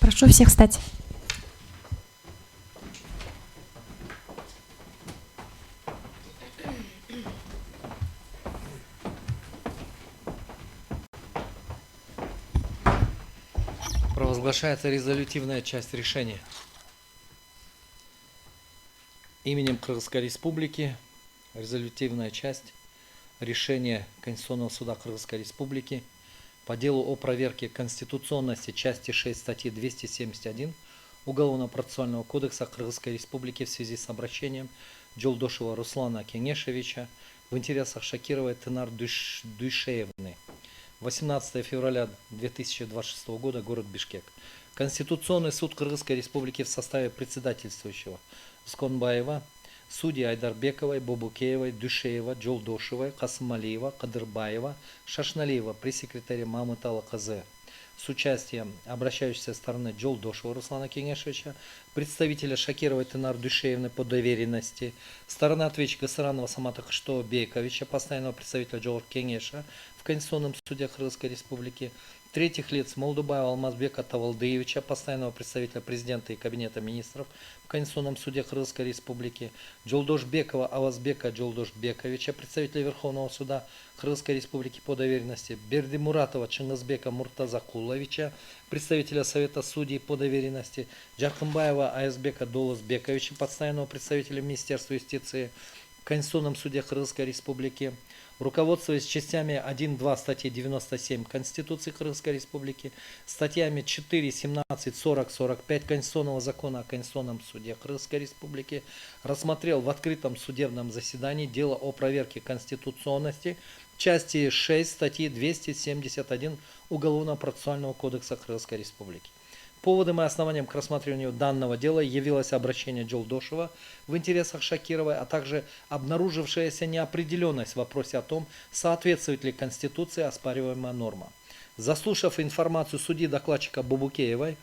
Прошу всех встать. Провозглашается резолютивная часть решения. Именем Кыргызской Республики резолютивная часть решения Конституционного суда Кыргызской Республики по делу о проверке конституционности части 6 статьи 271 Уголовно-процессуального кодекса Кыргызской Республики в связи с обращением Жолдошева Руслана Кеңешевича в интересах Шакировой Тынар Дүйшеевны. 18 февраля 2026 года, город Бишкек. Конституционный суд Кыргызской Республики в составе председательствующего Сконбаева, судьи Айдарбековой, Бобукеевой, Дюшеева, Жолдошевой, Касымалиева, Кадырбаева, Шашналиева, пресс-секретаря Мамытала КЗ. С участием обращающейся стороны Жолдошева Руслана Кеңешевича, представителя Шакировой Тынар Дүйшеевны по доверенности, стороны ответчика Саранова Самата Кыштоо Бейковича, постоянного представителя Жогорку Кеңеша в Конституционном суде Кыргызской Республики, третьих лиц Молдубаева Алмазбека Тавалдыевича, постоянного представителя президента и кабинета министров в Конституционном суде Кыргызской Республики, Жолдошбекова Авазбека Жолдошбековича, представителя Верховного суда Кыргызской Республики по доверенности, Бердимуратова Чингизбека Муртазакуловича, представителя Совета судей по доверенности, Жаркымбаева Аязбека Долозбековича, постоянного представителя Министерства юстиции в Конституционном суде Кыргызской Республики, руководствуясь частями 1-2 статьи 97 Конституции Кыргызской Республики, статьями 4, 17, 40, 45 Конституционного закона о Конституционном суде Кыргызской Республики, рассмотрел в открытом судебном заседании дело о проверке конституционности части 6 статьи 271 Уголовно-процессуального кодекса Кыргызской Республики. Поводом и основанием к рассмотрению данного дела явилось обращение Жолдошева в интересах Шакировой, а также обнаружившаяся неопределенность в вопросе о том, соответствует ли Конституции оспариваемая норма. Заслушав информацию судьи докладчика Бобукеевой,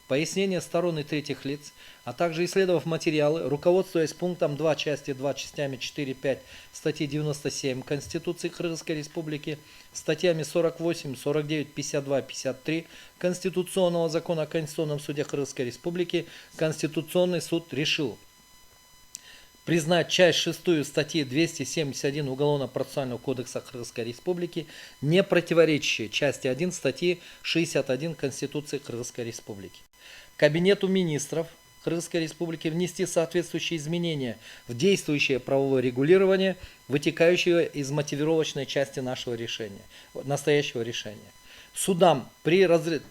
пояснения сторон и третьих лиц, а также исследовав материалы, руководствуясь пунктом 2 части 2 частями 4-5 статьи 97 Конституции Кыргызской Республики, статьями 48, 49, 52, 53 Конституционного закона о Конституционном суде Кыргызской Республики, Конституционный суд решил признать часть 6 статьи 271 Уголовно-процессуального кодекса Кыргызской Республики не противоречащей части 1 статьи 61 Конституции Кыргызской Республики. Кабинету министров Кыргызской Республики внести соответствующие изменения в действующее правовое регулирование, вытекающее из мотивировочной части нашего решения, настоящего решения.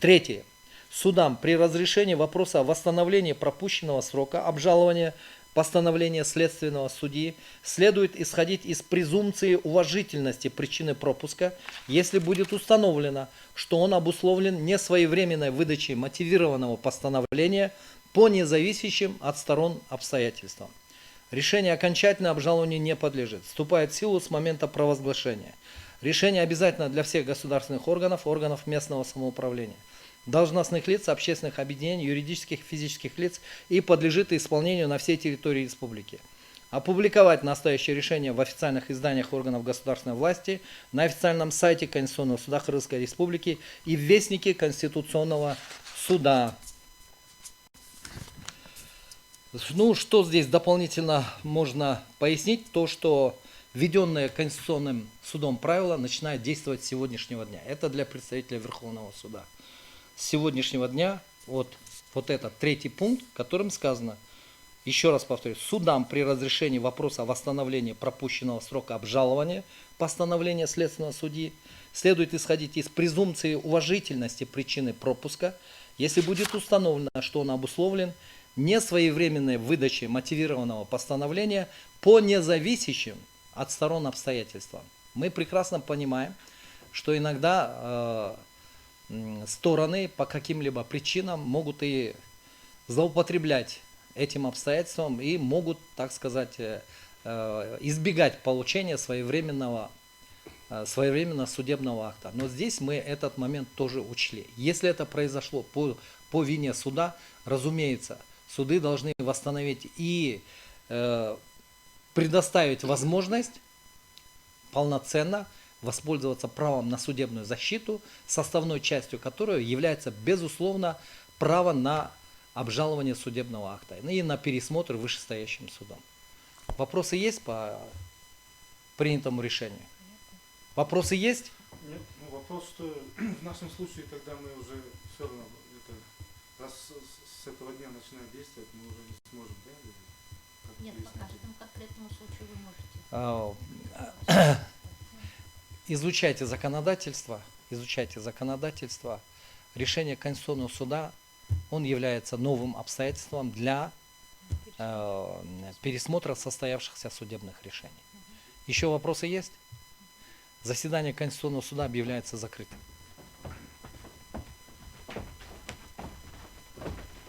Третье. Судам при разрешении вопроса о восстановлении пропущенного срока обжалования постановления следственного судьи следует исходить из презумпции уважительности причины пропуска, если будет установлено, что он обусловлен несвоевременной выдачей мотивированного постановления по независящим от сторон обстоятельствам. Решение окончательно обжалованию не подлежит, вступает в силу с момента провозглашения. Решение обязательно для всех государственных органов местного самоуправления, должностных лиц, общественных объединений, юридических и физических лиц и подлежит исполнению на всей территории республики. Опубликовать настоящее решение в официальных изданиях органов государственной власти, на официальном сайте Конституционного суда Кыргызской Республики и в Вестнике Конституционного суда. Ну, что здесь дополнительно можно пояснить? То, что введенное Конституционным судом правило начинает действовать с сегодняшнего дня. Это для представителя Верховного суда. С сегодняшнего дня вот этот третий пункт, в котором сказано, еще раз повторюсь, судам при разрешении вопроса о восстановлении пропущенного срока обжалования постановления следственного судьи следует исходить из презумпции уважительности причины пропуска, если будет установлено, что он обусловлен несвоевременной выдачей мотивированного постановления по независящим от сторон обстоятельствам. Мы прекрасно понимаем, что иногда стороны по каким-либо причинам могут и злоупотреблять этим обстоятельством и могут, так сказать, избегать получения своевременного судебного акта. Но здесь мы этот момент тоже учли. Если это произошло по вине суда, разумеется, суды должны восстановить и предоставить возможность полноценно воспользоваться правом на судебную защиту, составной частью которой является, безусловно, право на обжалование судебного акта и на пересмотр вышестоящим судом. Вопросы есть по принятому решению? Вопросы есть? Нет, ну вопрос, что в нашем случае тогда мы уже все равно, это, раз с этого дня начинает действовать, мы уже не сможем, да? Или как Нет, по пересмотреть? каждому конкретному случаю вы можете. Изучайте законодательство. Решение Конституционного суда, он является новым обстоятельством для пересмотра состоявшихся судебных решений. Еще вопросы есть? Заседание Конституционного суда объявляется закрытым.